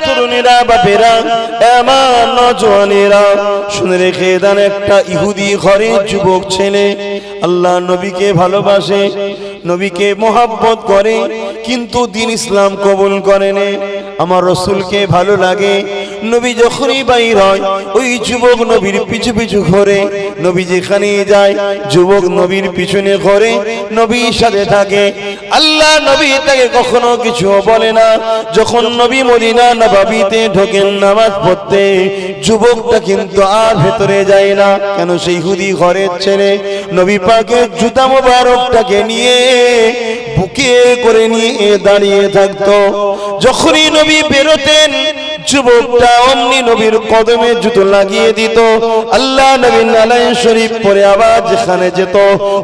তরুণীরা, বাপেরা, আমার নওজওয়ানেরা, শুনে রেখে দেন, একটা ইহুদি ঘরে যুবক ছেলে আল্লাহ নবীকে ভালোবাসে, নবীকে মোহাব্বত করে, কিন্তু দিন ইসলাম কবুল করেনি। আমার রসুলকে ভালো লাগে, নবী যখনই বাইর হয় ওই যুবক নবীর পিছু পিছু ঘোরে, নবী যেখানে যায় যুবক নবীর পিছনে ঘোরে, নবীর সাথে থাকে। আল্লাহ নবী তাকে কখনো কিছু বলে না। যখন নবী মদিনা নববীতে ঢোকেন নামাজ পড়তে, যুবকটা কিন্তু আর ভেতরে যায় না। কেন? সেই ইহুদি ঘরের ছেলে নবী পাকের জুতা মোবারকটাকে নিয়ে বুকে করে নিয়ে দাঁড়িয়ে থাকতো। যখনই নবী বেরোতেন যুবকটা অমনি নবীর কদমে জুতো লাগিয়ে দিত। আল্লাহ নবী নালায়ে শরীফ পরে আবার যেখানে যেত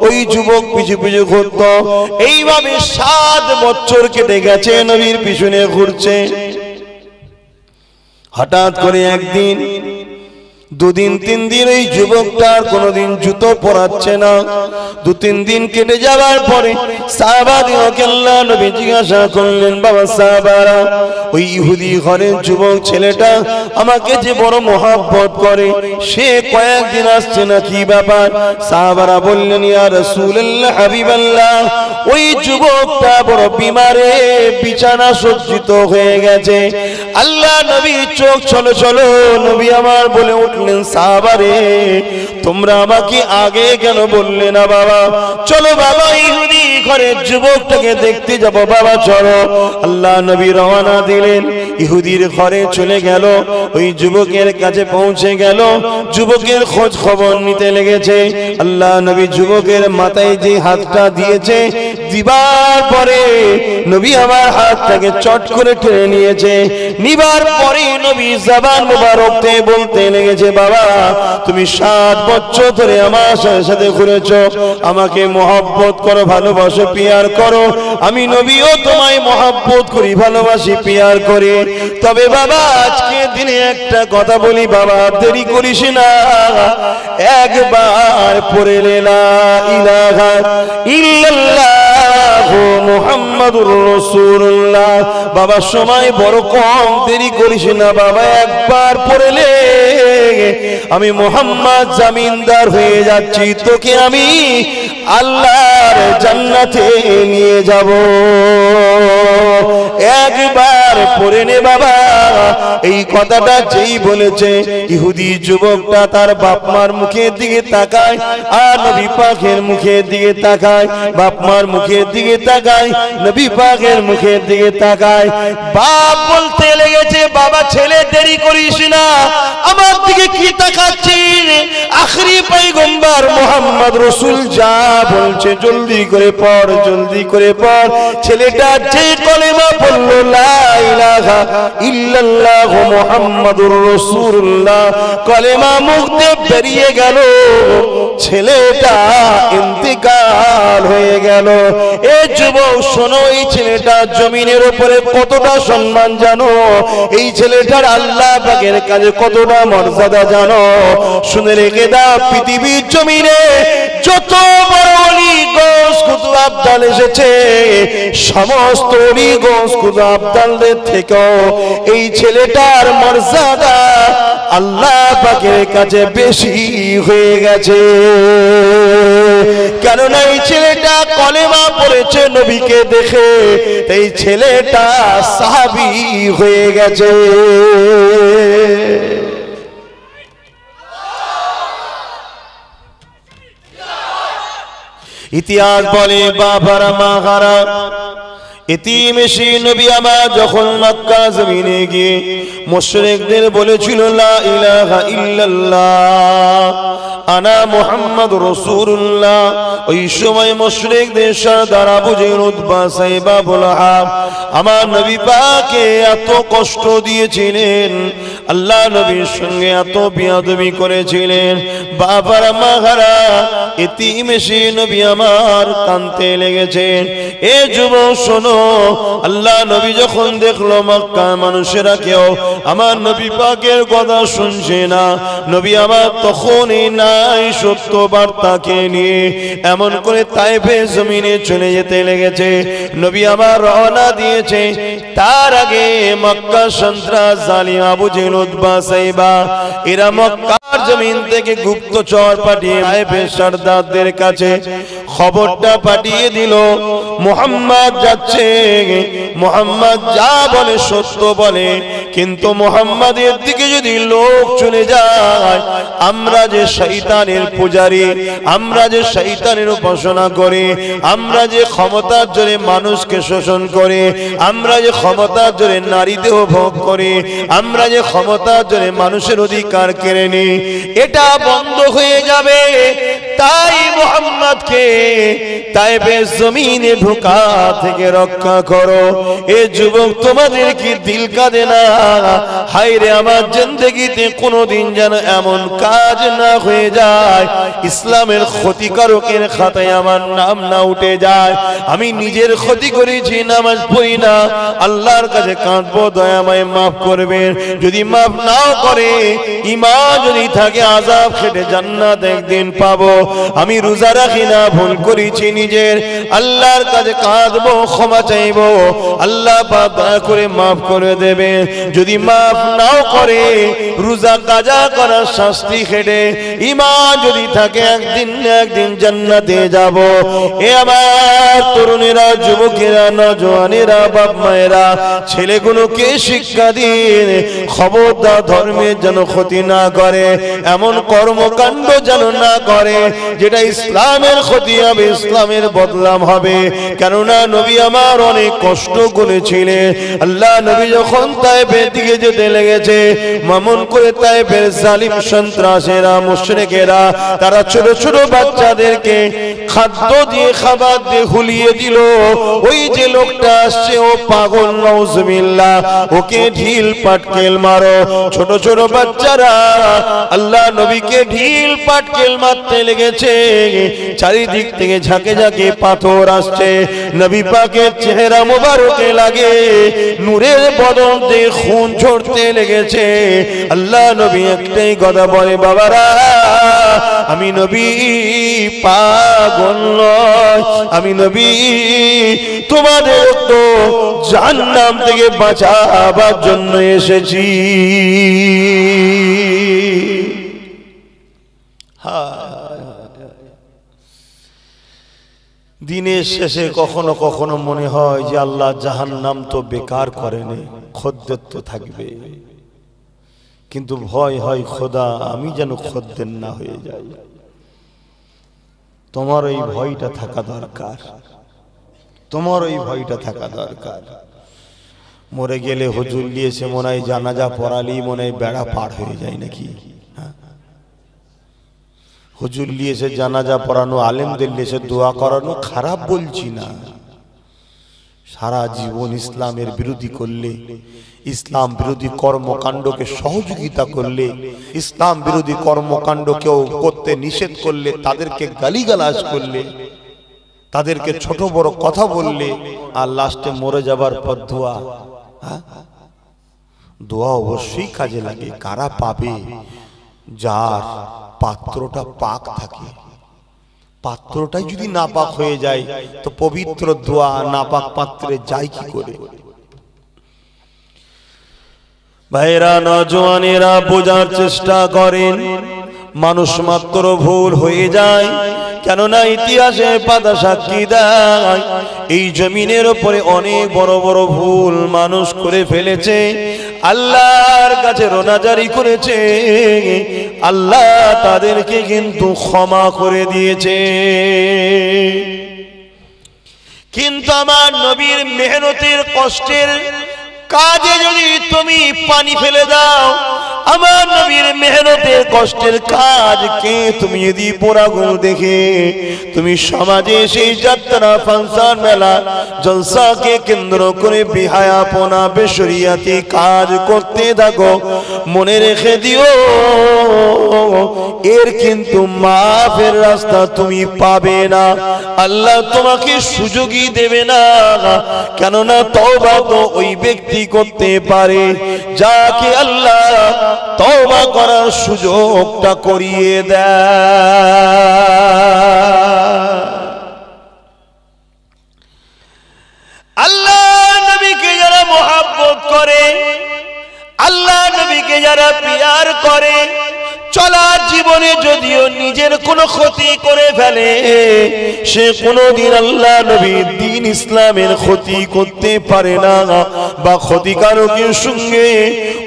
ওই যুবক পিছু পিছু ঘুরত। এইভাবে 7 বছর কেটে গেছে, নবীর পিছনে ঘুরছে। হঠাৎ করে একদিন, 2 দিন 3 দিন ওই যুবকটার কোনোদিন জুতো পরাচ্ছে না। 2-3 দিন কেটে যাওয়ার পরে সাহাবাদিকে আল্লাহ নবী জিজ্ঞাসা করলেন, বাবা সাহাবারা, ওই ইহুদি ঘরের যুবক ছেলেটা আমাকে যে বড় মহব্বত করে, সে কয়েকদিন আসছে না, কি ব্যাপার? সাহাবারা বললেন, ইয়া রাসূলুল্লাহ, হাবিবাল্লাহ, ওই যুবকটা বড় বিমারে, বিছানা সজ্জিত হয়ে গেছে। আল্লাহ নবীর চোখ চলো চলো, নবী আমার বলে উঠলেন, সাহাবারে, তোমরা আমাকে আগে কেন বললে না? বাবা চলো, বাবা ইহুদি ঘরের যুবকটাকে দেখতে যাব, বাবা চলো। আল্লাহ নবী রওনা দিলেন, ইহুদির ঘরে চলে গেল, ওই যুবকের কাছে পৌঁছে গেল, যুবকের খোঁজ খবর নিতে লেগেছে। আল্লাহ নবী যুবকের মাথায় যে হাতটা দিয়েছে, দিবার পরে নবী আমার হাতটাকে চট করে টেনে নিয়েছে। নিবার পরে নবী জবান মোবারকতে বলতে লেগেছে, বাবা তুমি 7 বছর ধরে আমার সাথে ঘুরেছো, আমাকে মহব্বত করো, ভালোবাসো, পিয়ার করো, আমি নবীও তোমায় মহব্বত করি, ভালোবাসি, পিয়ার করি। তবে বাবা আজকে দিনে একটা কথা বলি, বাবা দেরি করিস না, একবার পড়ে লা ইলাহা ইল্লাল্লাহ মুহাম্মাদুর রাসূলুল্লাহ। বাবা সময় বড় কম, দেরি করিস না বাবা, একবার পড়লে আমি মুহাম্মদ জামিনদার হয়ে যাচ্ছি, তোকে আমি আল্লাহর জান্নাতে নিয়ে যাব। একবার পড়ে নে বাবা। এই কথাটা যেই বলেছে, ইহুদি যুবকটা তার বাপ মার মুখের দিকে তাকায়, আর নবী পাকের মুখের দিকে তাকায়, বাপ মার মুখের দিকে তাকায়, নবী পাকের মুখের দিকে তাকায়। বাপ বলতে লেগেছে, বাবা ছেলে দেরি করিস না, আমার দিকে কি তাকাচ্ছিস? আখরি পয়গম্বর মুহাম্মদ রাসূল যা বলছে জলদি করে পড়, জলদি করে পড়। ছেলেটা যে কলেমা বলল, লা ইলাহা ইল্লাল্লাহ মুহাম্মাদুর রাসূলুল্লাহ, কলেমা মুখ দিয়ে বেরিয়ে গেল, ছেলেটা ইন্তেকাল হয়ে গেল। এ যুবক শোনো, এই ছেলেটা জমিনের উপরে কতটা সম্মান জানো, এই ছেলেটার আল্লাহ পাকের কাছে কতটা মর্যাদা জানো, শুনে রেখে দাও। পৃথিবীর জমিনে যত বড় ওলি গৌস কুতুব আবদাল এসেছে, সমস্ত ওলি গৌস কুতুব আবদালদের থেকেও এই ছেলেটার মর্যাদা আল্লাহ পাকের কাছে বেশি হয়ে গেছে। কেননা এই ছেলেটা কলেমা পড়েছে নবীকে দেখে, এই ছেলেটা সাহাবী হয়ে গেছে। ইতিহাস বলে, বাবারা মাহারা এতিম এসে নবী আমার যখন মক্কা জমিনে গিয়ে মুশরিকদের বলেছিল, লা ইলাহা ইল্লাল্লাহ আনা মুহাম্মাদুর রাসূলুল্লাহ, ওই সময় মুশরিকদের সরদার আবু জেহেল, উতবা, সাইবা, আবু লাহাব আমার নবী পাকে এত কষ্ট দিয়েছিলেন, আল্লাহ নবীর সঙ্গে এত বিয়াদবি করেছিলেন, বাবার মাহারা এতিম এসে নবী আমার কাঁদতে লেগেছেন। এ যুবক শোনো, আল্লাহ নবী যখন দেখলো মক্কা মানুষেরা কেউ আমার নবী পাকের কথা শুনছে না, নবী আমার তখনই নাই সত্য বার্তাকে নিয়ে এমন করে তায়েফের জমিনে চলে যেতে লেগেছে। নবী আমার রওনা দিয়েছে, তার আগে মক্কা সন্ত্রাস জালিম আবু জেহেল উতবা সাইবা এরা মক্কার জমিন থেকে গুপ্তচর পাঠিয়ে তায়েফের সরদারদের কাছে খবরটা পাঠিয়ে দিল, মুহাম্মদ যাচ্ছে, মুহাম্মদ যা বলে সত্য বলে, কিন্তু মুহাম্মাদের দিকে যদি লোক চলে যায়, আমরা যে শয়তানের পূজারী, আমরা যে শয়তানের উপাসনা করি, আমরা যে ক্ষমতার জোরে মানুষকে শোষণ করি, আমরা যে ক্ষমতার জোরে নারী দেহ ভোগ করি, আমরা যে ক্ষমতার জোরে মানুষের অধিকার কেড়ে নিই, এটা বন্ধ হয়ে যাবে। তাই মুহাম্মদকে তায়েফের জমিনে ঢোকা থেকে রক্ষা করো। এ যুবক তোমাদের কি দিল কাঁদে না? হায় রে, আমার জিন্দেগিতে কোনোদিন যেন এমন কাজ না হয়ে যায়, ইসলামের ক্ষতিকারকের খাতায় আমার নাম না উঠে যায়। আমি নিজের ক্ষতি করেছি, নামাজ পড়ি না, আল্লাহর কাছে কাঁদবো, দয়াময় মাফ করবেন। যদি মাফ নাও করে, ঈমান যদি থাকে, আযাব খেটে জান্নাত একদিন পাবো। আমি রোজা রাখি না, ভুল করেছি নিজের, আল্লাহর কাছে কাঁদবো, ক্ষমা চাইবো, আল্লাহ পাক দয়া করে মাফ করে দেবে। যদি মাফ নাও করে, রোজা কাজা করার শাস্তি খেটে ঈমান যদি থাকে, একদিন না একদিন জান্নাতে যাব। এ আমার তরুণেরা, যুবকেরা, নওজওয়ানেরা, বাপ মায়েরা, ছেলেগুলোকে শিক্ষা দিন, খবরদার ধর্মের যেন ক্ষতি না করে, এমন কর্মকাণ্ড যেন না করে যেটা ইসলামের ক্ষতি হবে, ইসলামের বদনাম হবে। কেননা নবী আমার অনেক কষ্ট করেছিলেন। আল্লাহ নবী যখন তায়েফের দিকে যেতে লেগেছে, মামুন করে তায়েফের জালিম সন্ত্রাসীরা, মুশরিকেরা, তারা ছোট ছোট বাচ্চাদেরকে খাদ্য দিয়ে, খাবার দিয়ে হুলিয়ে দিল। ওই যে লোকটা আসছে ও পাগল, নাউজুবিল্লাহ, ওকে ঢিল পাটকেল মারো। ছোট ছোট বাচ্চারা আল্লাহ নবীকে ঢিল পাটকেল মারতে লেগেছে। চারিদিক থেকে ঝাঁকে ঝাঁকে পাথর আসছে, নবী পাকের চেহারা মোবারকে লাগে, নূরের বদন দিয়ে খুন ঝরতে লেগেছে। আল্লাহ নবী একটাই কথা বলে, বাবারা, আমি নবী পাগল নয়, আমি নবী তোমাদের তো জাহান্নাম থেকে বাঁচাবার জন্য এসেছি। দিনের শেষে কখনো কখনো মনে হয় যে আল্লাহ জাহান্নাম তো বেকার করেনি, খদ্দের তো থাকবে, কিন্তু ভয় হয় খোদা আমি যেন খদ্দের না হয়ে যাই। তোমার এই ভয়টা থাকা দরকার, তোমার এই ভয়টা থাকা দরকার। মরে গেলে হুজুর নিয়েছে মনে হয়, জানাজা পড়ালি মনে হয় বেড়া পার হয়ে যায় নাকি? হুজুর নিয়েছে জানাজা পড়ানো, আলেমদের নিয়েছে দোয়া করানো, খারাপ বলছি না। সারা জীবন ইসলামের বিরোধী করলে, ইসলাম বিরোধী কর্মকাণ্ডকে সহযোগিতা করলে, ইসলাম বিরোধী কর্মকাণ্ড কেউ করতে নিষেধ করলে, তাদেরকে গালিগালাজ করলে, তাদেরকে ছোট বড় কথা বললে, আর লাস্টে মরে যাবার পর দোয়া, দোয়া অবশ্যই কাজে লাগে। কারা পাবে? যার পাত্রটা পাক থাকে। পাত্রটাই যদি নাপাক হয়ে যায়, তো পবিত্র দোয়া নাপাক পাত্রে যায় কি করে? ভাইরা, নওজওয়ানেরা, বোঝার চেষ্টা করেন, মানুষ মাত্র ভুল হয়ে যায়। কেননা ইতিহাসের পাতা সাক্ষী দেয়, এই জমিনের উপরে অনেক বড় বড় ভুল মানুষ করে ফেলেছে, আল্লাহর কাছে রোনাজারি করেছে, আল্লাহ তাদেরকে কিন্তু ক্ষমা করে দিয়েছে। কিন্তু আমার নবীর মেহনতের কষ্টের কাজে যদি তুমি পানি ফেলে দাও, আমার নবীর মেহনতের কষ্টের কাজকে তুমি যদি পোড়াগুলো দেখে তুমি সমাজে সেই যাত্রা ফাংশন মেলা জলসাকে কেন্দ্র করে বিহায়াপনা বেশরিয়াতি কাজ করতে থাকো, মনে রেখে দিও এর কিন্তু মাফের রাস্তা তুমি পাবে না, আল্লাহ তোমাকে সুযোগই দেবে না। কেননা তওবা তো ওই ব্যক্তি করতে পারে যাকে আল্লাহ তওবা করার সুযোগটা করিয়ে দেয়। আল্লাহ নবীকে যারা মোহাব্বত করে, আল্লাহ নবীকে যারা পিয়ার করে, চলা জীবনে যদিও নিজের কোনো ক্ষতি করে ফেলে, সে কোনোদিন আল্লাহ নবীর দ্বীন ইসলামের ক্ষতি করতে পারে না, বা ক্ষতিকারকের সঙ্গে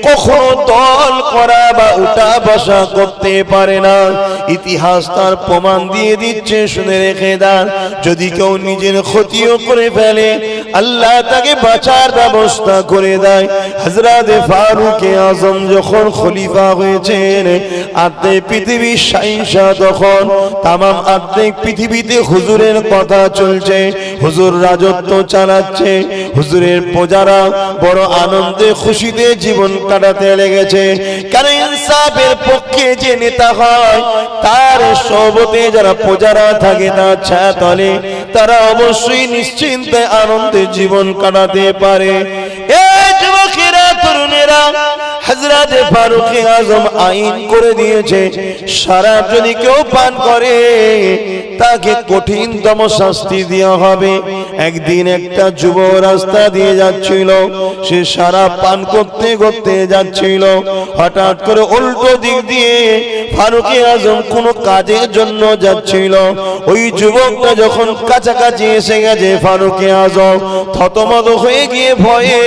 কখনো দল করা বা উঠা বসা করতে পারে না। ইতিহাস তার প্রমাণ দিয়ে দিচ্ছে, শুনে রেখে দেন। যদি কেউ নিজের ক্ষতিও করে ফেলে, আল্লাহ তাকে বাঁচার ব্যবস্থা করে দেয়। হযরত ফারুক আজম যখন খলিফা হয়েছেন, আর্ধেক পৃথিবীর শাহিনশাহ, তখন তামাম আর্ধেক পৃথিবীতে হুজুরের কথা চলছে, হুজুর রাজত্ব চালাচ্ছে, হুজুরের প্রজারা বড় আনন্দে খুশিতে জীবন কাটাতে লেগেছে। কারণ ইনসাফের পক্ষে যে নেতা হয়, তার সহবতে যারা প্রজারা থাকে তার ছায়াতলে তারা অবশ্যই নিশ্চিন্তে আনন্দে জীবন কাটাতে পারে। এই যুবকেরা, তরুণেরা, হযরত ফারুক আজম আইন করে দিয়েছে, শরাব যদি কেউ পান করে তাকে কঠিনতম শাস্তি দেওয়া হবে। একদিন একটা যুবক রাস্তা দিয়ে যাচ্ছিল, সে শরাব পান করতে করতে যাচ্ছিল, হঠাৎ করে উল্টো দিক দিয়ে ফারুক আজম কোনো কাজের জন্য যাচ্ছিল। ওই যুবকটা যখন কাছাকাছি এসে গেছে, ফারুক আজম থতমত হয়ে গিয়ে ভয়ে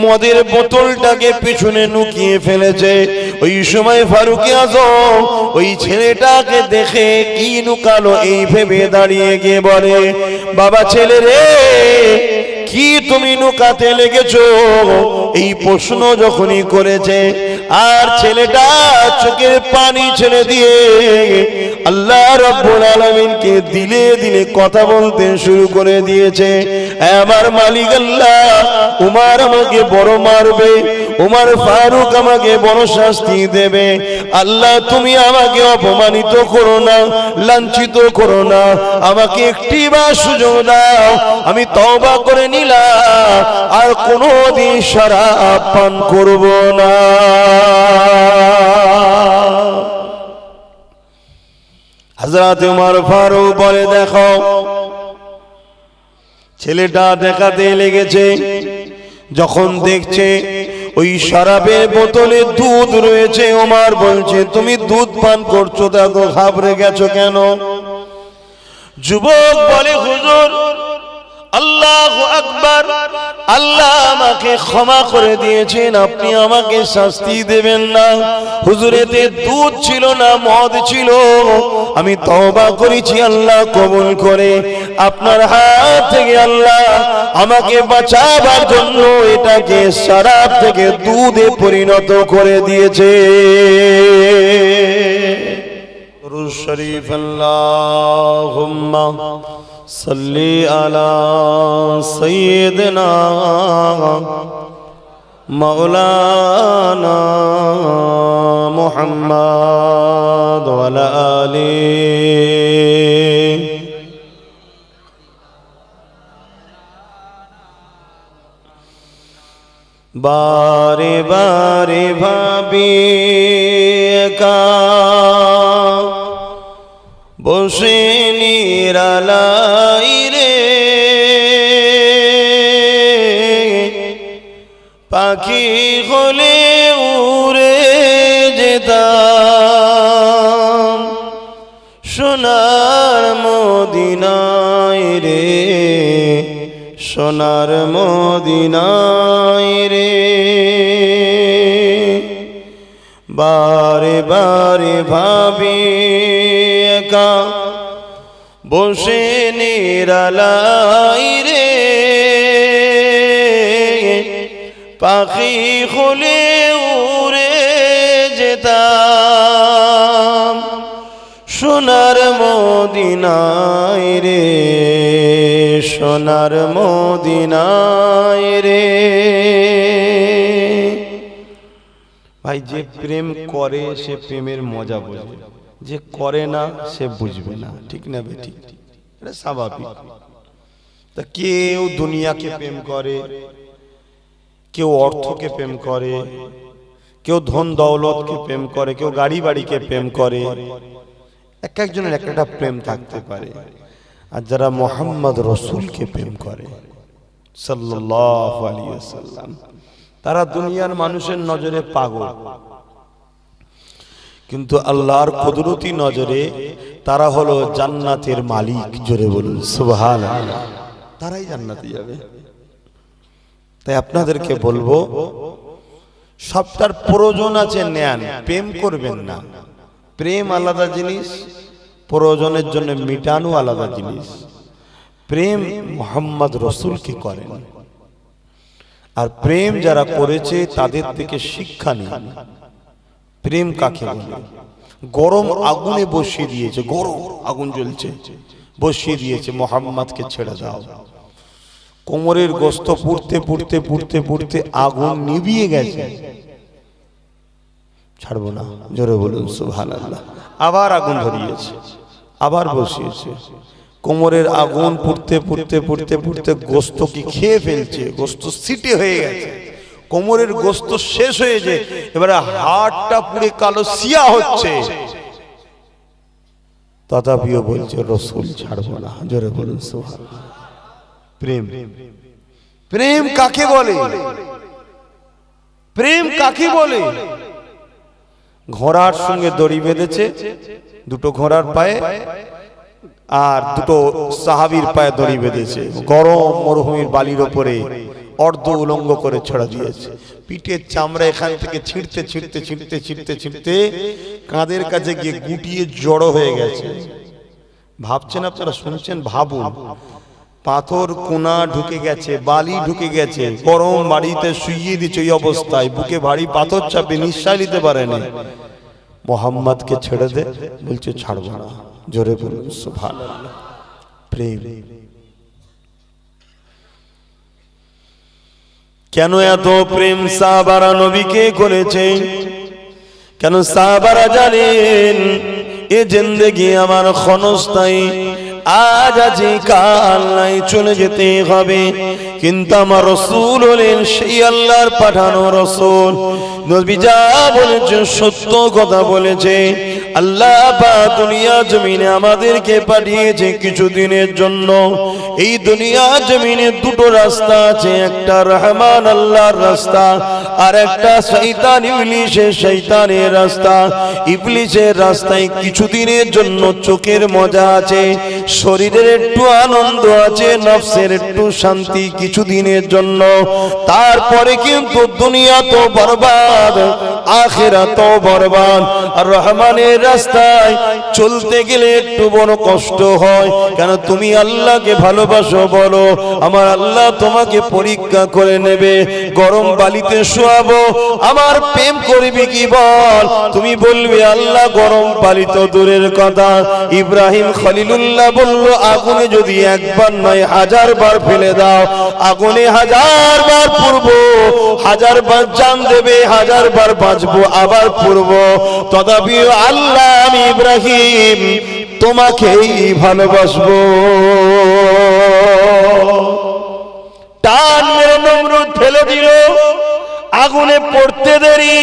মদের বোতলটাকে পিছনে লুকিয়ে ফেলেছে। ওই সময় ফারুক আজম ওই ছেলেটাকে দেখে কি লুকালো এই ভেবে দাঁড়িয়ে গিয়ে বলে, বাবা ছেলে রে, কি তুমি লুকাতে লেগেছো? এই প্রশ্ন যখনই করেছে, আর ছেলেটা চোখের পানি ছেড়ে দিয়ে আল্লাহ রাব্বুল আলামিনকে দিলে দিলে কথা বলতে শুরু করে দিয়েছে। আমার মালিক আল্লাহ, উমার আমাকে বড় মারবে, উমার ফারুক আমাকে বড় শাস্তি দেবে। আল্লাহ তুমি আমাকে অপমানিত করো না, লাঞ্ছিত করো না, আমাকে একটি বা সুযোগ দাও, আমি তওবা করে নিলাম, আর কোনোদিন শরাব পান করব না। হযরত উমর ফারুক বলে, দেখো ছেলেটা দেখাতে লেগেছে। যখন দেখছে ওই শরাবের বোতলে দুধ রয়েছে, ওমর বলছে, তুমি দুধ পান করছো, তা তো ঘাবড়ে গেছো কেন? যুবক বলে, হুজুর আল্লাহু আকবার, আল্লাহ আমাকে ক্ষমা করে দিয়েছেন, আপনি আমাকে শাস্তি দেবেন না। হুজুর এতে দুধ ছিল না, মদ ছিল, আমি তওবা করেছি, আল্লাহ কবুল করে আপনার হাত থেকে আল্লাহ আমাকে বাঁচাবার জন্য এটাকে শরাব থেকে দুধে পরিণত করে দিয়েছে। দুরূদ শরীফ, আল্লাহুম্মা সাল্লি আলা সাইয়্যিদিনা মাওলানা মুহাম্মদ ওয়া আলা আলিহি। বারে বারে ভাবি একা বসে নিরালাই রে, পাখি হলে উড়ে যেতাম সোনার মদিনায় রে, সোনার মদিনায় রে। বারে বারে ভাবি একা বসে নিরালাই রে, পাখি হলে উড়ে যেতাম সোনার মদিনায় রে, সোনার মদিনায় রে। ভাই যে প্রেম করে সে প্রেমের মজা বোঝে, যে করে না সে বুঝবে না, ঠিক না বেঠিক? এটা স্বাভাবিক। তা কেউ দুনিয়াকে প্রেম করে, কেউ অর্থকে প্রেম করে, কেউ ধন দৌলতকে প্রেম করে, কেউ গাড়ি বাড়িকে প্রেম করে। এক একজনের একটা প্রেম থাকতে পারে। আর যারা মুহাম্মদ রাসূলকে প্রেম করে সাল্লাল্লাহু আলাইহি ওয়াসাল্লাম, তারা দুনিয়ার মানুষের নজরে পাগল, কিন্তু আল্লাহর কুদরতি নজরে তারা হলো জান্নাতের মালিক। জোরে বলুন সুবহানাল্লাহ। তারাই জান্নাতে যাবে। তাই আপনাদেরকে বলবো, সবটার প্রয়োজন আছে, নেন, প্রেম করবেন না। প্রেম আলাদা জিনিস, প্রয়োজনের জন্য মিটানো আলাদা জিনিস। প্রেম মুহাম্মদ রাসূলকে করেন, আর প্রেম যারা করেছে তাদের থেকে শিক্ষা নিন। প্রেম কাকে বলে? গরম আগুনে বসিয়ে দিয়েছে, গরম আগুন জ্বলছে, বসিয়ে দিয়েছে, মুহাম্মদকে ছেড়ে দাও। কোমরের গোস্ত পুড়তে পুড়তে পুড়তে পুড়তে আগুন নিভিয়ে গেছে, ছাড়বো না। জোরে বলুন সুবহানাল্লাহ। আবার আগুন ধরিয়েছে, আবার বসিয়েছে। কোমরের আগুন পুড়তে পুড়তে পুড়তে পুড়তে গোস্ত কি খেয়ে ফেলছে, গোস্ত সিটে হয়ে গেছে, কোমরের গোস্ত শেষ হয়েছে, এবারে হাড়টা পুড়ে কালো সিয়া হচ্ছে, তথাপিও বলছে রাসূল ছাড়বো না। জোরে বলুন সুবহানাল্লাহ। প্রেম, প্রেম কাকে বলে? প্রেম কাকে বলে? ঘোড়ার সঙ্গে দড়ি বেঁধেছে, দুটো ঘোড়ার পায়ে আর দুটো সাহাবীর পায়ে দড়ি বেঁধেছে, গরম মরুভূমির বালির ওপরে অর্ধ উলঙ্গ করে ছেড়ে দিয়েছে। পিঠের চামড়া এখান থেকে ছিঁড়তে ছিঁড়তে ছিঁড়তে ছিঁড়তে ছিঁড়তে কাঁধের কাছে গিয়ে গুটিয়ে জড়ো হয়ে গেছে। ভাবছেন আপনারা, শুনছেন, ভাবুন, পাথর কোনা ঢুকে গেছে, বালি ঢুকে গেছে, গরম বাড়িতে শুইয়ে দিচ্ছে, ওই অবস্থায় বুকে ভারী পাথর চাপে নিঃশ্বাস নিতে পারেনি। মুহাম্মদকে ছেড়ে দে, বলছে ছাড়বো না। জোরে বলুন সুবহানাল্লাহ। প্রেম। কেন এত প্রেম সাহাবারা নবীকে করেছে? কেন সাহাবারা জানেন এ জিন্দেগি আমার ক্ষণস্থায়ী, আজ আজি কাল নাই, চলে যেতে হবে। কিন্তু আমার রাসূল হলেন সেই আল্লাহর পাঠানো রাসূল। নবী যা বলেছে সত্য কথা বলেছে। আল্লাহ পাক দুনিয়া জমিনে আমাদেরকে পাঠিয়েছে কিছুদিনের জন্য। এই দুনিয়া জমিনে দুটো রাস্তা আছে, একটা রহমান আল্লাহর রাস্তা, আর একটা শয়তান শয়তানের রাস্তা। ইবলিসের রাস্তায় কিছুদিনের জন্য চোখের মজা আছে, শরীরের একটু আনন্দ আছে, নফসের একটু শান্তি কিছুদিনের জন্য। তারপরে কিন্তু দুনিয়া তো বরবাদ, আখিরাত তো বরবাদ। আর রহমানের রাস্তায় চলতে গেলে একটু বড় কষ্ট হয়। কেন? তুমি আল্লাহকে ভালোবাসো বলো, আমার আল্লাহ তোমাকে পরীক্ষা করে নেবে। গরম বালিতে শোয়াবো, আমার প্রেম করবি কি বল? তুমি বলবে আল্লাহ গরম বালি তো দূরের কথা। ইব্রাহিম খলিলুল্লাহ বলল, আগুনে যদি একবার নয় 1000 বার ফেলে দাও, আগুনে 1000 বার পুড়বো, 1000 বার জান দেবে, 1000 বার বাঁচবো, আবার পুড়বো। তথাপিও আল্লাহ আমি ইব্রাহিম তোমাকেই ভালোবাসবো। টান মেরে নমরুদ ফেলে দিল, আগুনে পড়তে দেরি।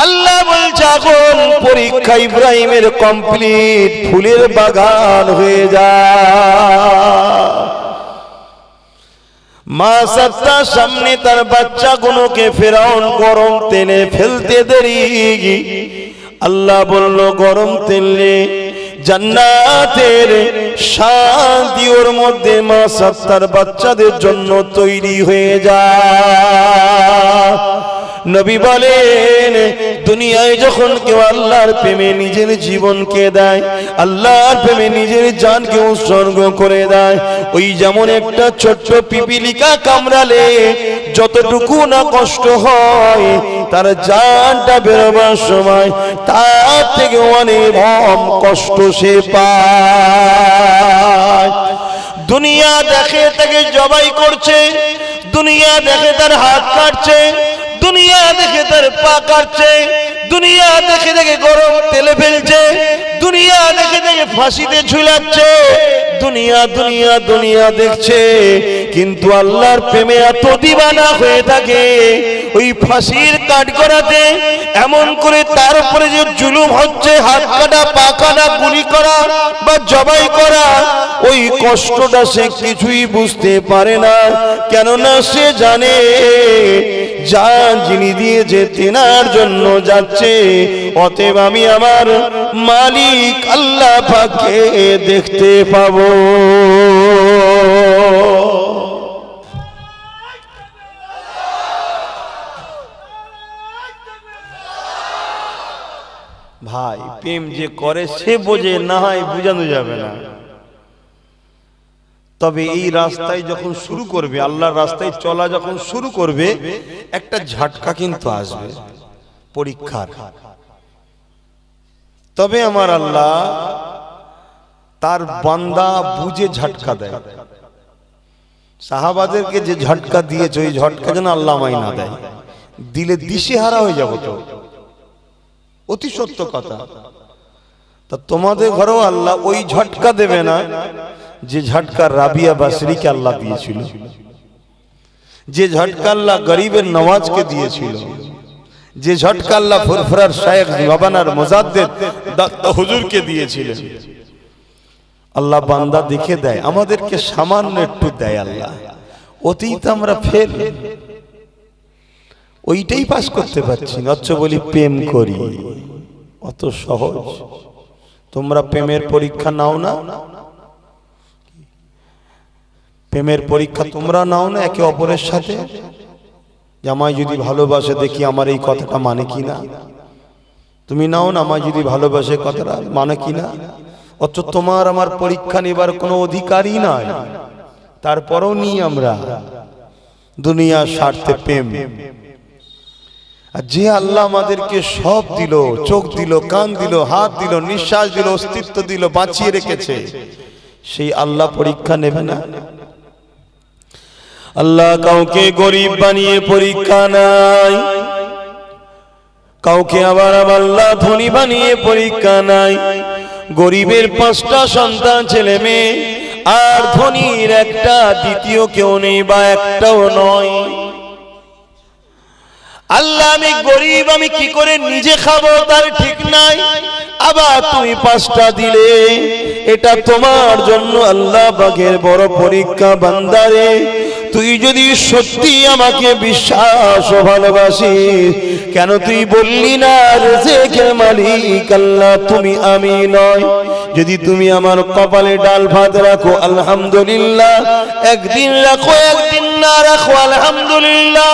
আল্লাহ বলছে আগুন পরীক্ষা ইব্রাহিমের কমপ্লিট, ফুলের বাগান হয়ে যায়। মা সত্তা সামনে তার বাচ্চাগুলোকে ফেরাউন গরম তেলে ফেলতে দেরি। আল্লাহ বলল গরম তেলে জান্নাতের শান্তি ওর মধ্যে মা সত্তার বাচ্চাদের জন্য তৈরি হয়ে যায়। নবী বলেন দুনিয়ায় যখন কেউ আল্লাহর প্রেমে নিজের জীবনকে দেয়, আল্লাহর প্রেমে নিজের জানকে উৎসর্গ করে দেয়, ওই যেমন একটা ছোট্ট পিপিলিকা কামড়ালে যতটুকু না কষ্ট হয়, তার জানটা বেরোবার সময় তার থেকে অনেক কষ্ট সে পায়। দুনিয়া দেখে তাকে জবাই করছে, দুনিয়া দেখে তার হাত কাটছে, দুনিয়া দেখে তার পা কাটছে, দুনিয়া দেখে দেখে গরম তেলে ফেলছে, দুনিয়া দেখে দেখে ফাঁসিতে ঝুলাচ্ছে, দুনিয়া দুনিয়া দুনিয়া দেখছে। কিন্তু আল্লাহর প্রেমে এত দিবানা হয়ে থাকে, ওই ফাঁসির কাঠগড়াতে এমন করে তার উপরে যে জুলুম হচ্ছে, হাত কাটা, পা কাটা, গুলি করা বা জবাই করা, ওই কষ্টটা সে কিছুই বুঝতে পারে না। কেননা সে জানে জান যিনি দিয়েছে তেনার জন্য যাচ্ছে। অতএব আমি আমার মালিক আল্লাহ পাককে দেখতে পাবো। ভাই প্রেম যে করে সে বোঝে, না হয় বোঝানো যাবে না। তবে এই রাস্তায় যখন শুরু করবে, আল্লাহর রাস্তায় চলা যখন শুরু করবে, একটা ঝটকা কিন্তু আসবে পরীক্ষার। তবে আমার আল্লাহ তার বান্দা বুঝে ঝটকা দেয়। সাহাবাদেরকে যে ঝটকা দিয়েছে, ওই ঝটকা যেন আল্লাহ আমায় না দেয়, দিলে দিশেহারা হয়ে যাব। তো অতি সত্য কথা। তা তোমাদের ঘরেও আল্লাহ ওই ঝটকা দেবে না যে ঝটকা রাবিয়া বাসরিকে আল্লাহ দিয়েছিল, যে ঝটকা আল্লাহ গরিবের নওয়াজকে দিয়েছিল, যে ঝটকা আল্লাহ ফুরফুরার শায়েখ বাবানার মুজাদ্দিদ হুজুরকে দিয়েছিলেন। আল্লাহ বান্দা দেখে দেয়, আমাদেরকে সামান্য একটু দেয় আল্লাহ। অতীত আমরা ফের ওইটাই পাস করতে পারছি না, অথচ বলি প্রেম করি। অত সহজ? তোমরা প্রেমের পরীক্ষা নাও না? প্রেমের পরীক্ষা তোমরা নাও না একে অপরের সাথে? আমায় যদি ভালোবাসে দেখি আমার এই কথাটা মানে কিনা। তুমি নাও না আমায় যদি ভালোবাসে কথাটা মানে কিনা। অথচ তোমার আমার পরীক্ষা নেবার কোনো অধিকারই নাই, তারপরও নি আমরা দুনিয়ার স্বার্থে প্রেম। আর যে আল্লাহ আমাদেরকে সব দিল, চোখ দিল, কান দিল, হাত দিল, নিঃশ্বাস দিল, অস্তিত্ব দিল, বাঁচিয়ে রেখেছে, সেই আল্লাহ পরীক্ষা নেবে না? আল্লাহ কাউকে গরিব বানিয়ে পরীক্ষা নাই, কাউকে আবার আল্লাহ ধনী বানিয়ে পরীক্ষা নাই। গরিবের 5টা সন্তান ছেলে মেয়ে, আর ধনীর একটা, দ্বিতীয় কেউ নেই বা একটাও নয়। আল্লাহ আমি গরিব, আমি কি করে নিজে খাবো তার ঠিক নাই, আবার তুমি 5টা দিলে, এটা তোমার জন্য আল্লাহ পাকের বড় পরীক্ষা। বান্দারে তুই যদি সত্যি আমাকে বিশ্বাস ও ভালোবাসিস, কেন তুই বললি না রিজিকের মালিক আল্লাহ তুমি, আমি নয়? যদি তুমি আমার কপালে ডাল ভাত রাখো আলহামদুলিল্লাহ, একদিন রাখো একদিন না রাখো আলহামদুলিল্লাহ।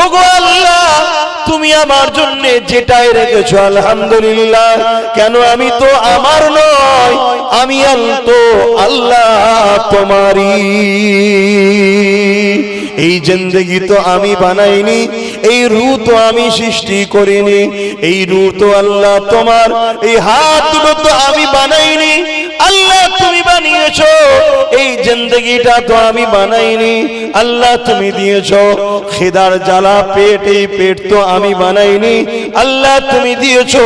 ওগো আল্লাহ তুমি আমার জন্য যেটাই রেখেছো আলহামদুলিল্লাহ। কেন আমি তো আমার নয়, আমি তো আল্লাহ তোমারই। এই জিন্দেগি তো আমি বানাইনি, এই রূহ তো আমি সৃষ্টি করিনি, এই রূহ তো আল্লাহ তোমার, এই হাত দুটো তো আমি বানাইনি, আল্লাহ তুমি বানিয়েছো। এই জিন্দেগিটা তো আমি বানাইনি, আল্লাহ তুমি দিয়েছো। খিদার জ্বালা পেট, এই পেট তো আমি বানাইনি, আল্লাহ তুমি দিয়েছো।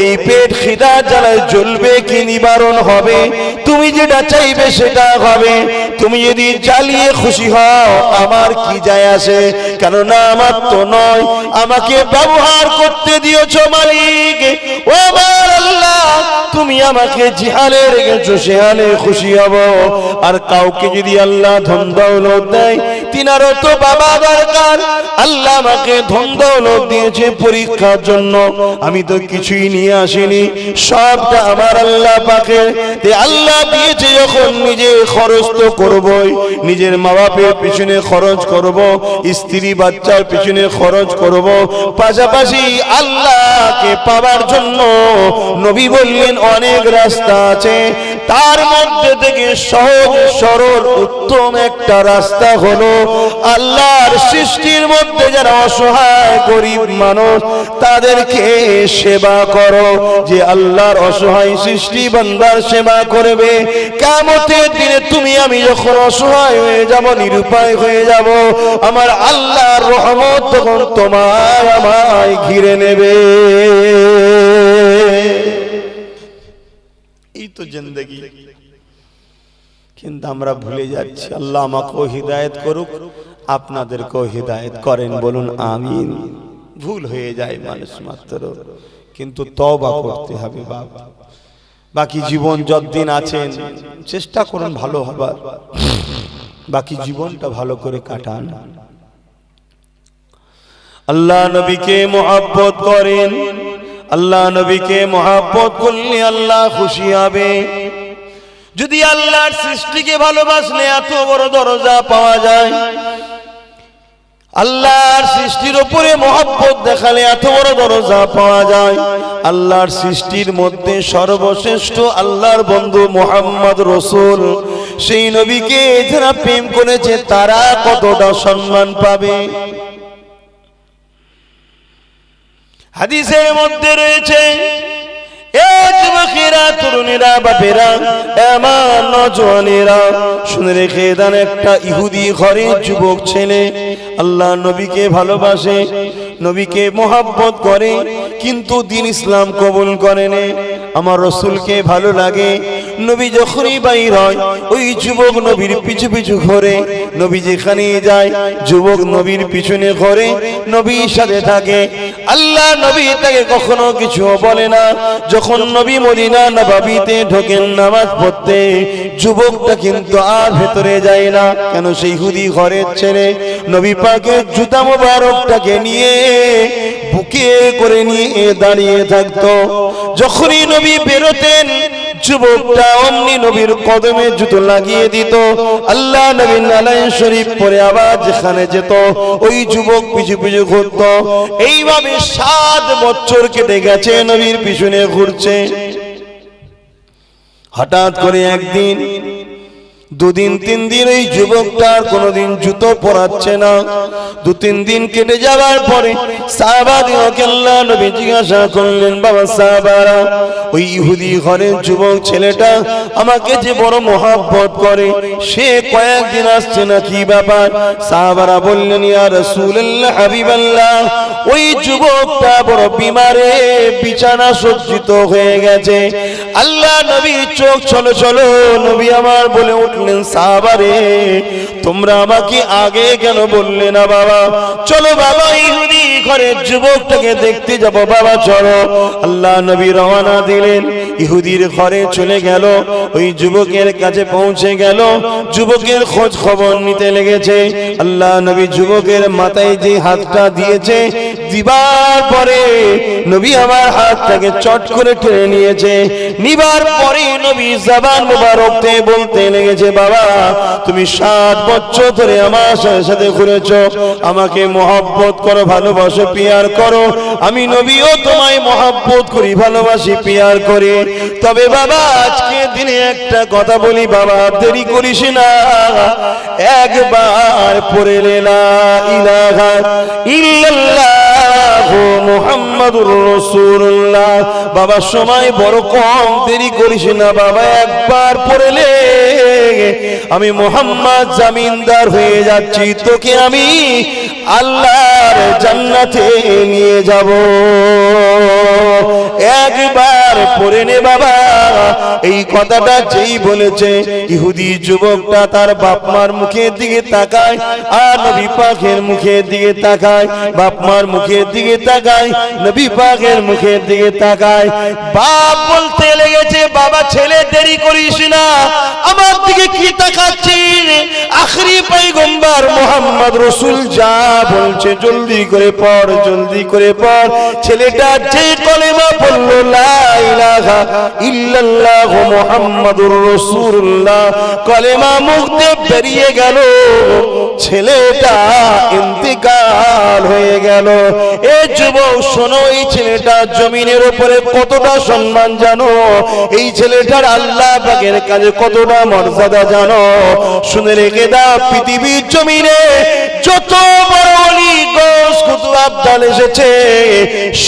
এই পেট খিদার জ্বালায় জ্বলবে কি নিবারণ হবে? তুমি যেটা চাইবে সেটা হবে। তুমি যদি জ্বালিয়ে খুশি হও আমার কি যায় আসে? কেননা আমার তো নয়, আমাকে ব্যবহার করতে দিয়েছো মালিক। ও আমার আল্লাহ তুমি আমাকে জিহালে রেখেছো, সেহালে খুশি হব। আর কাউকে যদি আল্লাহ ধন দৌলত দেয়, তিনারও তো বাবা দরকার। আল্লাহ আমাকে ধন দৌলত দিয়েছে পরীক্ষার জন্য, আমি তো কিছুই নিয়ে আসিনি, সবটা আমার আল্লাহ পাকের। আল্লাহ দিয়েছে যখন নিজে খরচ তো করবই, নিজের মা বাপের পিছনে খরচ করব, স্ত্রী বাচ্চার পিছনে খরচ করব, পাশাপাশি আল্লাহকে পাওয়ার জন্য নবী বললেন অনেক রাস্তা আছে, তার মধ্যে থেকে সহজ সরল উত্তম একটা রাস্তা হলো আল্লাহর সৃষ্টির মধ্যে যারা অসহায় গরিব মানুষ তাদেরকে সেবা করো। যে আল্লাহর অসহায় সৃষ্টি বান্দার সেবা করবে, কিয়ামতের দিনে তুমি আমি যখন অসহায় হয়ে যাব, নিরুপায় হয়ে যাব, আমার আল্লাহর রহমত তখন তোমায় আমায় ঘিরে নেবে। এই তো জিন্দেগি। কিন্তু আমরা ভুলে যাচ্ছি। আল্লাহ আমাকেও হিদায়াত করুক, আপনাদেরকেও হিদায়াত করেন, বলুন আমিন। ভুল হয়ে যায় মানুষ মাত্র, কিন্তু তওবা করতে হবে বাবা। বাকি জীবন যতদিন আছেন চেষ্টা করুন ভালো হবার, বাকি জীবনটা ভালো করে কাটান। আল্লাহ নবীকে মুহাব্বত করেন, আল্লাহ নবীকে মুহাব্বত করলে আল্লাহ খুশি হবে। যদি আল্লাহর সৃষ্টিকে ভালোবাসলে এত বড় দরজা পাওয়া যায়, আল্লাহর সৃষ্টির উপরে মুহাব্বত দেখালে এত বড় দরজা পাওয়া যায়। আল্লাহর সৃষ্টির মধ্যে সর্বশ্রেষ্ঠ আল্লাহর বন্ধু মুহাম্মদ রাসূল, সেই নবীকে যারা প্রেম করেছে তারা কতটা সম্মান পাবে। হাদিসের মধ্যে রয়েছে, যুবকেরা, তরুণীরা, বাপেরা, আমার নওজওয়ানেরা শুনে রেখে দেন, একটা ইহুদি ঘরে যুবক ছেলে আল্লাহ নবীকে ভালোবাসে, নবীকে মুহাব্বত করে, কিন্তু দ্বীন ইসলাম কবুল করেনি। আমার রাসূলকে ভালো লাগে, নবী যখনই বাইর হয় ওই যুবক নবীর পিছু পিছু ঘোরে, নবী যেখানে যায় যুবক নবীর পিছনে ঘোরে, নবীর সাথে থাকে। আল্লাহ নবী তাকে কখনো কিছু বলে না। যখন নবী মদিনা নববীতে ঢোকেন নামাজ পড়তে, যুবকটা কিন্তু আর ভেতরে যায় না। কেন? সেই ইহুদি ঘরের ছেলে নবী পাকের জুতা মোবারকটাকে নিয়ে বুকে করে নিয়ে দাঁড়িয়ে থাকতো। যখনই নবী বেরোতেন যুবকটা অমনি নবীর কদমে জুতো লাগিয়ে দিত। আল্লাহ নবী নালায়ে শরীফ পরে আবার যেখানে যেত ওই যুবক পিছু পিছু ঘুরত। এইভাবে 7 বছর কেটে গেছে, নবীর পিছনে ঘুরছে। হঠাৎ করে একদিন, দুদিন, 3 দিন ওই যুবকটার কোনোদিন জুতো পরাচ্ছে না। 2-3 দিন কেটে যাওয়ার পরে সাহাবাদিকে আল্লাহ নবী জিজ্ঞাসা করলেন, বাবা সাহাবারা, ওই ইহুদি ঘরের যুবক ছেলেটা আমাকে যে বড় মহব্বত করে, সে কয়েকদিন আসছে না, কি ব্যাপার? সাহাবারা বললেন, ইয়া রাসূলুল্লাহ, হাবিবাল্লাহ, ওই যুবকটা বড় বিমারে বিছানা সজ্জিত হয়ে গেছে। আল্লাহ নবীর চোখ চলো চলো, নবী আমার বলে উঠলেন, সাহাবারে, তোমরা আমাকে আগে কেন বললে না? বাবা চলো, বাবা ইহুদি ঘরের যুবকটাকে দেখতে যাব, বাবা চলো। আল্লাহ নবী রওনা দিলেন, ইহুদির ঘরে চলে গেল, ওই যুবকের কাছে পৌঁছে গেল, যুবকের খোঁজ খবর নিতে লেগেছে। আল্লাহ নবী যুবকের মাথায় যে হাতটা দিয়েছে, দিবার পরে নবী আমার হাতটাকে চট করে টেনে নিয়েছে। নিবার পরে নবী জবান মোবারকতে বলতে লেগেছে, বাবা তুমি 7 বছর ধরে আমার সাথে ঘুরেছো, আমাকে মহব্বত করো, ভালোবাসো, পিয়ার করো, আমি নবীও তোমায় মহব্বত করি, ভালোবাসি, পিয়ার করি। তবে বাবা আজকে দিনে একটা কথা বলি, বাবা দেরি করিস না, একবার পড়ে লা ইলাহা ইল্লাল্লাহ মুহাম্মাদুর রাসূলুল্লাহ। বাবা সময় বড় কম, দেরি করিস না বাবা, একবার পড়লে আমি মুহাম্মদ জামিনদার হয়ে যাচ্ছি, তোকে আমি আল্লাহর জান্নাতে নিয়ে যাব। একবার পড়ে নে বাবা। এই কথাটা যেই বলেছে, ইহুদি যুবকটা তার বাপ মার মুখের দিকে তাকায়, আর নবী পাকের মুখের দিকে তাকায়, বাপ মার মুখের দিকে তাকায়, নবী পাকের মুখের দিকে তাকায়। বাপ বলতে লেগেছে, বাবা ছেলে দেরি করিস না, আমার দিকে কি তাকাচ্ছিস? আখরি পয়গম্বর মুহাম্মদ রাসূল যা বলছে জলদি করে পড়, জলদি করে পড়। ছেলেটা যে কলেমা বলল, লা ইলাহা ইল্লাল্লাহ মুহাম্মাদুর রাসূলুল্লাহ, কলেমা মুখ দিয়ে বেরিয়ে গেল, ছেলেটা ইন্তিকাল হয়ে গেল। এই যুবক শোনো, এই ছেলেটা জমিনের উপরে কতটা সম্মান জানো, এই ছেলেটার আল্লাহ পাকের কাছে কতটা মর্যাদা জানো। শুনে রেখে দাও, পৃথিবীর জমিনে যত বড় ওলি গৌস কুতুব আবদাল এসেছে,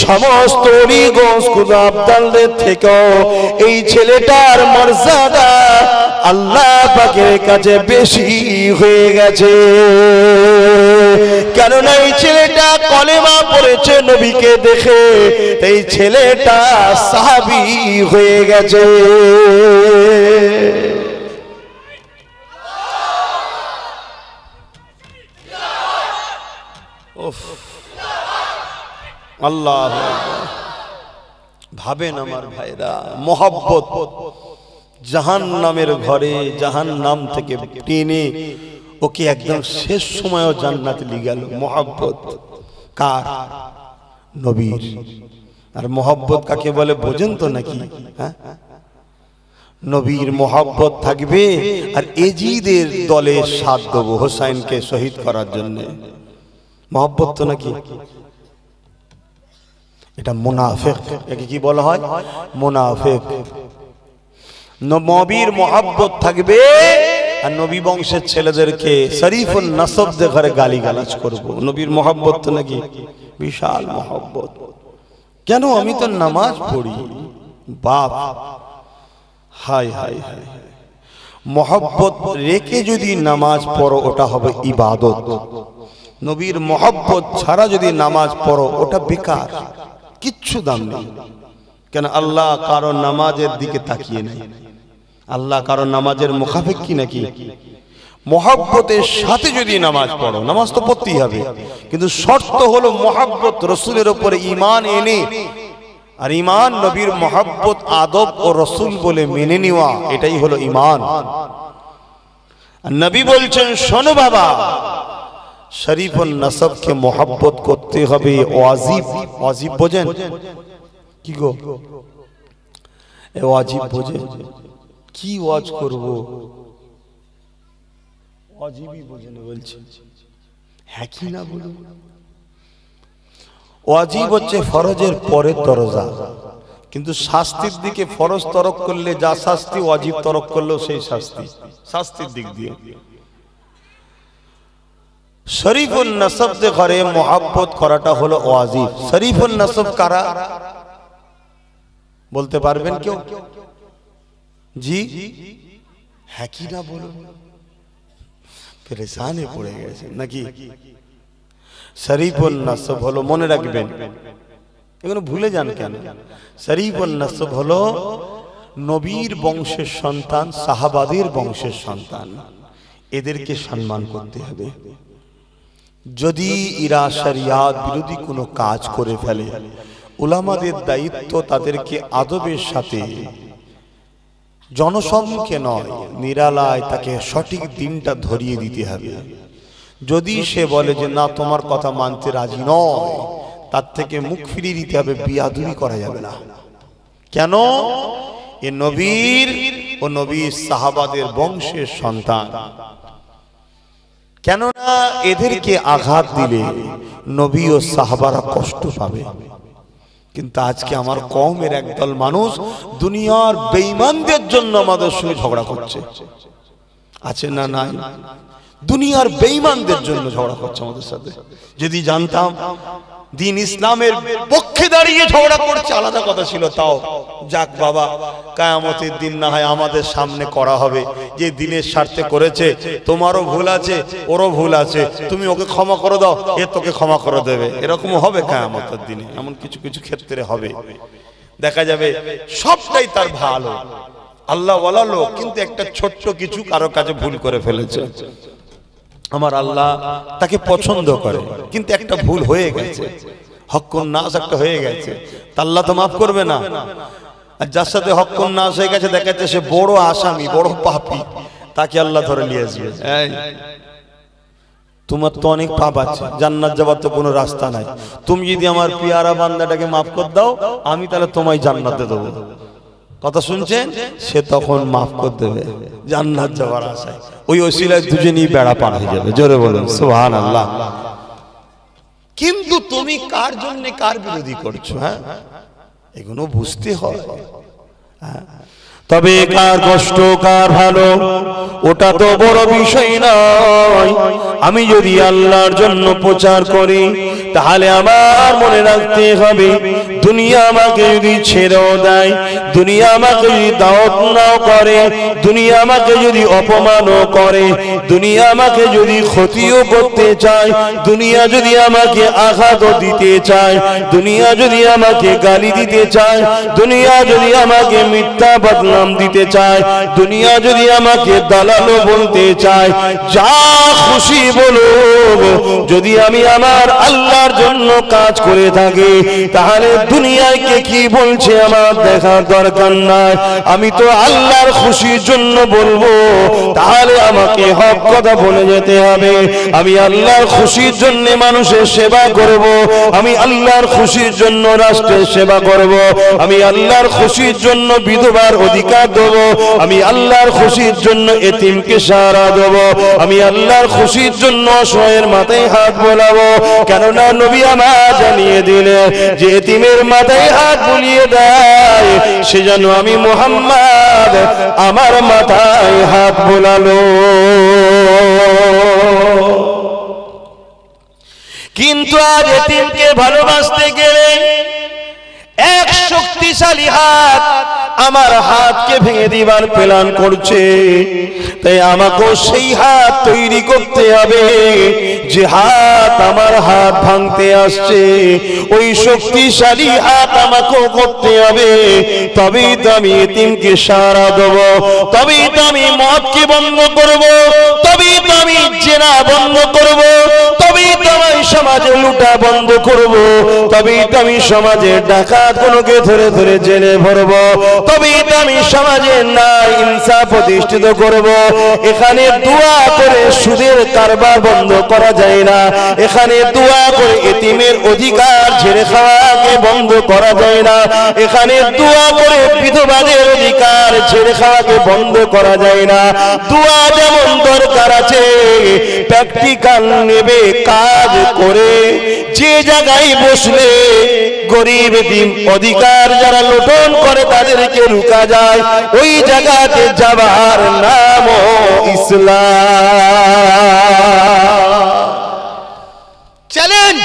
সমস্ত ওলি গৌস কুতুব আবদালদের থেকেও এই ছেলেটার মর্যাদা আল্লাহ পাকের কাছে বেশি হয়ে গেছে। কেননা এই ছেলেটা কলেমা পড়েছে নবীকে দেখে, এই ছেলেটা সাহাবী হয়ে গেছে। আল্লাহ ভাবেন আমার ভাইরা, মোহাব্বত জাহান্নামের ঘরে জাহান্নাম থেকে টেনে ওকে একদম শেষ সময়ও জান্নাতে নিয়ে গেল। মোহাব্বত কার? নবীর। আর মোহাব্বত কাকে বলে বোঝেন তো নাকি? হ্যাঁ, নবীর মোহাব্বত থাকবে আর এজিদের দলে সাথ দেবো হোসাইনকে শহীদ করার জন্য। মোহাব্বত তো নাকি এটা মুনাফিক। একে কি বলা হয়? মুনাফিক। নবীর মোহাব্বত থাকবে আর নবী বংশের ছেলেদেরকে শরীফুল নসবদের ঘরে গালিগালাজ করব। নবীর মোহাব্বত তো নাকি বিশাল মোহাব্বত। কেন? আমি তো নামাজ পড়ি। বাপ, হায় হায় হায়, মোহাব্বত রেখে যদি নামাজ পড়ো ওটা হবে ইবাদত। নবীর মোহাব্বত ছাড়া যদি নামাজ পড়ো ওটা বেকার, কিচ্ছু দাম নেই। কেন? আল্লাহ কারো নামাজের দিকে তাকিয়ে নেই, আল্লাহ কারো নামাজের মুখাপেক্ষী নাকি? মোহাব্বতের সাথে যদি নামাজ পড়ো, নামাজ তো পড়তেই হবে, কিন্তু শর্ত হলো মোহাব্বত রসুলের উপরে ঈমান এনে, আর ঈমান নবীর মোহাব্বত আদব ও রসুল বলে মেনে নেওয়া, এটাই হলো ঈমান। আর নবী বলছেন, শোনো বাবা, শরীফুল নসবকে মোহাব্বত করতে হবে। ওয়াজিব, ওয়াজিব বোঝেন কি গো? এ ওয়াজিব বোঝেন? কি ওয়াজ করব? ওয়াজিবই বোঝেন বলছে, হ্যাঁ কি না বলুন? ওয়াজিব হচ্ছে ফরজের পরের দরজা, কিন্তু শাস্তির দিকে ফরজ তরক করলে যা শাস্তি, ওয়াজিব তরক করলেও সেই শাস্তি, শাস্তির দিক দিয়ে। শরীফুল নসবদের ঘরে মোহাব্বত করাটা হলো ওয়াজিব। শরীফুল নসব কারা বলতে পারবেন কেউ? জি, হ্যাঁ কি না বলুন? পেরেশানে পড়ে গেছে নাকি? শরীফুল নসব হলো, মনে রাখবেন, এগুলো ভুলে যান কেন? শরীফুল নসব হলো নবীর বংশের সন্তান, সাহাবাদের বংশের সন্তান, এদেরকে সম্মান করতে হবে। যদি এরা শরিয়াত বিরোধী কোনো কাজ করে ফেলে, উলামাদের দায়িত্ব তাদেরকে আদবের সাথে, জনসম্মুখে নয়, নিরালায় তাকে সঠিক দিনটা ধরিয়ে দিতে হবে। যদি সে বলে যে না তোমার কথা মানতে রাজি নয়, তার থেকে মুখ ফিরিয়ে দিতে হবে, বিয়াদবি করা যাবে না। কেন? এ নবীর ও নবীর সাহাবাদের বংশের সন্তান। কেননা এদেরকে আঘাত দিলে নবী ও সাহাবারা কষ্ট পাবে। কিন্তু আজকে আমার কওমের একদল মানুষ দুনিয়ার বেঈমানদের জন্য আমাদের সঙ্গে ঝগড়া করছে, আছে না নাই? দুনিয়ার বেঈমানদের জন্য ঝগড়া করছে আমাদের সাথে। যদি জানতাম দিন ইসলামের পক্ষে দাঁড়িয়ে ঝগড়া করছে আলাদা কথা ছিল, তাও যাক বাবা, কিয়ামতের দিন না হয় আমাদের সামনে করা হবে, যে দিনের স্বার্থে করেছে, তোমারও ভুল আছে ওরও ভুল আছে, তুমি ওকে ক্ষমা করে দাও, এ তোকে ক্ষমা করে দেবে, এরকম হবে কিয়ামতের দিনে। এমন কিছু কিছু ক্ষেত্রে হবে, দেখা যাবে সবটাই তার ভালো, আল্লাহ ওয়ালা লোক, কিন্তু একটা ছোট্ট কিছু কারো কাছে ভুল করে ফেলেছে, আমার আল্লাহ তাকে পছন্দ করে, কিন্তু একটা ভুল হয়ে গেছে, হক্কুন নাস একটা হয়ে গেছে, আল্লাহ তো মাফ করবে না। আর যার সাথে হক্কুন নাস হয়ে গেছে, দেখা যাচ্ছে সে বড় আসামি, বড় পাপী, তাকে আল্লাহ ধরে নিয়ে আসবে। তোমার তো অনেক পাপ আছে, জান্নাত যাওয়ার তো কোনো রাস্তা নাই, তুমি যদি আমার পিয়ারা বান্দাটাকে মাফ করে দাও, আমি তাহলে তোমায় জান্নাতে দেবো। কথা শুনছেন, সে তখন মাফ করে দেবে জান্নাত যাওয়ার আশায়। ওই ওসিলায় দুজনেই বেড়া পার হয়ে যাবে। জোরে বলুন সুবহানাল্লাহ। কিন্তু তুমি কার জন্য কার বিরোধী করছো? হ্যাঁ, এগুলো বুঝতে হয়। তবে কার কষ্ট কার ভালো ওটা তো বড় বিষয় নয়। আমি যদি আল্লাহর জন্য প্রচার করি তাহলে আমার মনে রাখতে হবে, দুনিয়া আমাকে যদি ছেড়েও দেয়, দুনিয়া আমাকে যদি দাওয়াত নাও করে, দুনিয়া আমাকে যদি অপমানও করে, দুনিয়া আমাকে যদি ক্ষতিও করতে চায়, দুনিয়া যদি আমাকে আঘাতও দিতে চায়, দুনিয়া যদি আমাকে গালি দিতে চায়, দুনিয়া যদি আমাকে মিথ্যা বদনাম দিতে চায়, দুনিয়া যদি আমাকে দালালও বলতে চায়, যা খুশি বলুক, যদি আমি আমার আল্লাহর জন্য কাজ করে থাকি তাহলে দুনিয়ায় কে কি বলছে আমার দেখার দরকার নাই। আমি তো আল্লাহর খুশির জন্য বলবো, তাহলে আমাকে হক কথা বলে যেতে হবে। আমি আল্লাহর খুশির জন্য মানুষের সেবা করব, আমি আল্লাহর খুশির জন্য রাষ্ট্রের সেবা করব, আমি আল্লাহর খুশির জন্য বিধবার অধিকার দেব, আমি আল্লাহর খুশির জন্য এতিমকে সাহারা দেব, আমি আল্লাহর খুশির জন্য অসহায়ের মাথায় হাত বোলাবো। কেননা নবী আমার জানিয়ে দিলেন যে এতিমের মাথায় হাত বুলিয়ে দেয় সে যেন আমি মুহাম্মদ আমার মাথায় হাত বোলালো। কিন্তু আজ এতিমকে ভালোবাসতে গেলে এক শক্তিশালী হাত আমার হাতকে ভেঙে দিবার প্ল্যান করছে। তাই আমাকেও সেই হাত তৈরি করতে হবে যে হাত আমার হাত ভাঙতে আসছে, ওই শক্তিশালী হাত আমাকেও করতে হবে। তবেই তো আমি এতিমকে সাহারা দেব, তবেই তো আমি মদকে বন্ধ করব, তবেই তো আমি জেনা বন্ধ করব, তবেই তো আমি সমাজে লুটা বন্ধ করব, তবেই তো আমি সমাজে ডাকাত কোনকে ধরে ধরে জেলে ভরব, তবেই তো আমি সমাজে ন্যায় ইনসাফ প্রতিষ্ঠিত করব। এখানে দোয়া করে সুদের কারবার বন্ধ করা যায় না, এখানে দোয়া করে এতিমের অধিকার ছেড়ে খাওয়াকে বন্ধ করা যায় না, এখানে দোয়া করে বিধবাদের অধিকার ছেড়ে খাওয়াকে বন্ধ করা যায় না। দোয়া যেমন দরকার আছে, প্র্যাকটিক্যাল নেবে কাজ করে যে জায়গায় বসলে গরিব এতিম অধিকার যারা লোটন করে তাদেরকে রুকা যায়, ওই জায়গাতে যাবার নাম ইসলাম। চ্যালেঞ্জ,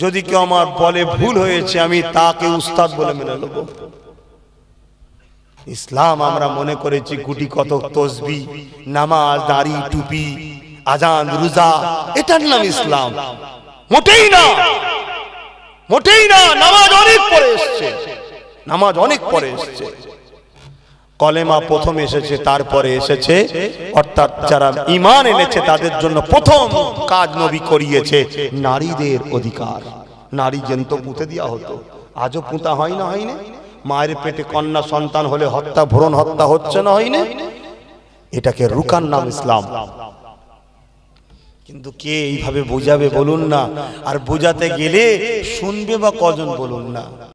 যদি কেউ আমার বলে ভুল হয়েছে আমি তাকে উস্তাদ বলে মেনে নেব। ইসলাম আমরা মনে করেছি গুটি কত তসবিহ, নামাজ, দাড়ি, টুপি, আজান, রোজা, এটার নাম ইসলাম। মোটেই না, মোটেই না। নামাজ অনেক পরে এসেছে, নামাজ অনেক পরে এসেছে। কলেমা প্রথম এসেছে, তারপরে এসেছে, অর্থাৎ যারা ঈমান এনেছে তাদের জন্য প্রথম কাজ নবী করিয়েছে নারীদের অধিকার। নারী জেন্ত পুঁতে দেওয়া হতো, আজও পুঁতা হয় না? হয়নি? মায়ের পেটে কন্যা সন্তান হলে হত্যা, ভ্রূণ হত্যা হচ্ছে না? হয়নি? এটাকে রুকার নাম ইসলাম। কিন্তু কে এইভাবে বোঝাবে বলুন না? আর বোঝাতে গেলে শুনবে বা কজন বলুন না?